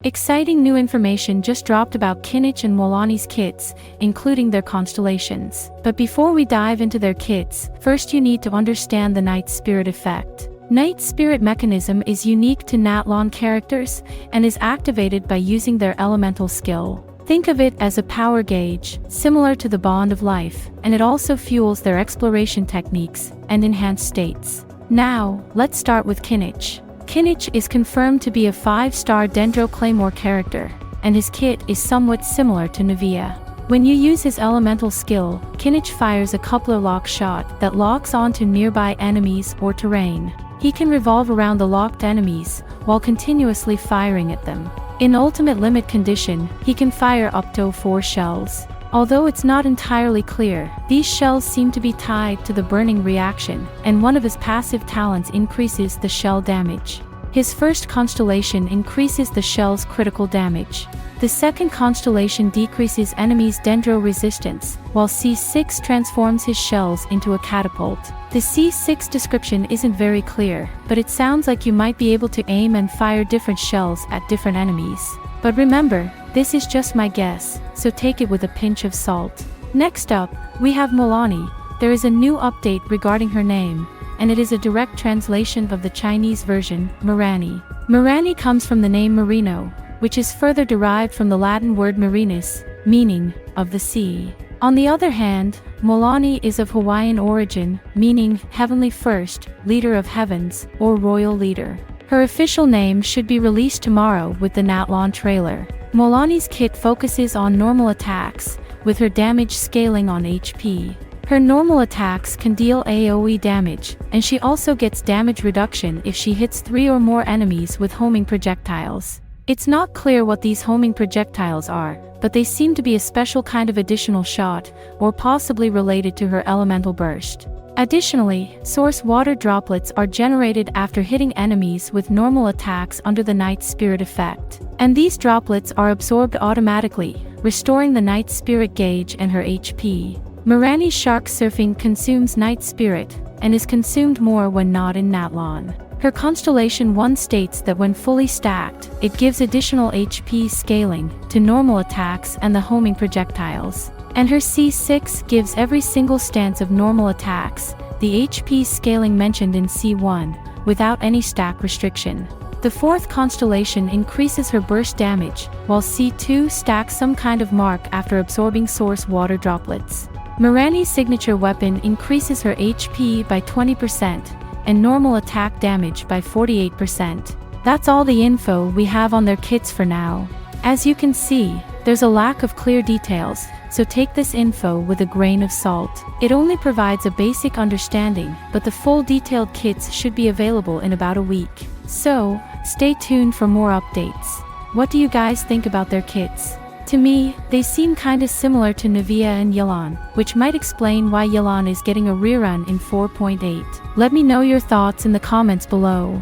Exciting new information just dropped about Kinich and Mualani's kits, including their constellations. But before we dive into their kits, first you need to understand the Night Spirit effect. Night Spirit mechanism is unique to Naltan characters and is activated by using their elemental skill. Think of it as a power gauge, similar to the Bond of Life, and it also fuels their exploration techniques and enhanced states. Now, let's start with Kinich. Kinich is confirmed to be a 5-star Dendro Claymore character, and his kit is somewhat similar to Navia. When you use his elemental skill, Kinich fires a coupler lock shot that locks onto nearby enemies or terrain. He can revolve around the locked enemies, while continuously firing at them. In ultimate limit condition, he can fire up to 4 shells. Although it's not entirely clear, these shells seem to be tied to the burning reaction, and one of his passive talents increases the shell damage. His first constellation increases the shell's critical damage. The second constellation decreases enemies' Dendro resistance, while C6 transforms his shells into a catapult. The C6 description isn't very clear, but it sounds like you might be able to aim and fire different shells at different enemies. But remember, this is just my guess, so take it with a pinch of salt. Next up, we have Mualani. There is a new update regarding her name, and it is a direct translation of the Chinese version, Mualani. Mualani comes from the name Merino, which is further derived from the Latin word marinus, meaning, of the sea. On the other hand, Mualani is of Hawaiian origin, meaning, heavenly first, leader of heavens, or royal leader. Her official name should be released tomorrow with the Naltan trailer. Mualani's kit focuses on normal attacks, with her damage scaling on HP. Her normal attacks can deal AoE damage, and she also gets damage reduction if she hits 3 or more enemies with homing projectiles. It's not clear what these homing projectiles are, but they seem to be a special kind of additional shot, or possibly related to her elemental burst. Additionally, source water droplets are generated after hitting enemies with normal attacks under the Night Spirit effect. And these droplets are absorbed automatically, restoring the Night Spirit gauge and her HP. Mualani's shark surfing consumes Night Spirit, and is consumed more when not in Naltan. Her Constellation 1 states that when fully stacked, it gives additional HP scaling to normal attacks and the homing projectiles. And her C6 gives every single stance of normal attacks, the HP scaling mentioned in C1, without any stack restriction. The 4th constellation increases her burst damage, while C2 stacks some kind of mark after absorbing source water droplets. Mualani's signature weapon increases her HP by 20%, and normal attack damage by 48%. That's all the info we have on their kits for now. As you can see, there's a lack of clear details, so take this info with a grain of salt. It only provides a basic understanding, but the full detailed kits should be available in about a week. So, stay tuned for more updates. What do you guys think about their kits? To me, they seem kinda similar to Navia and Yelan, which might explain why Yelan is getting a rerun in 4.8. Let me know your thoughts in the comments below.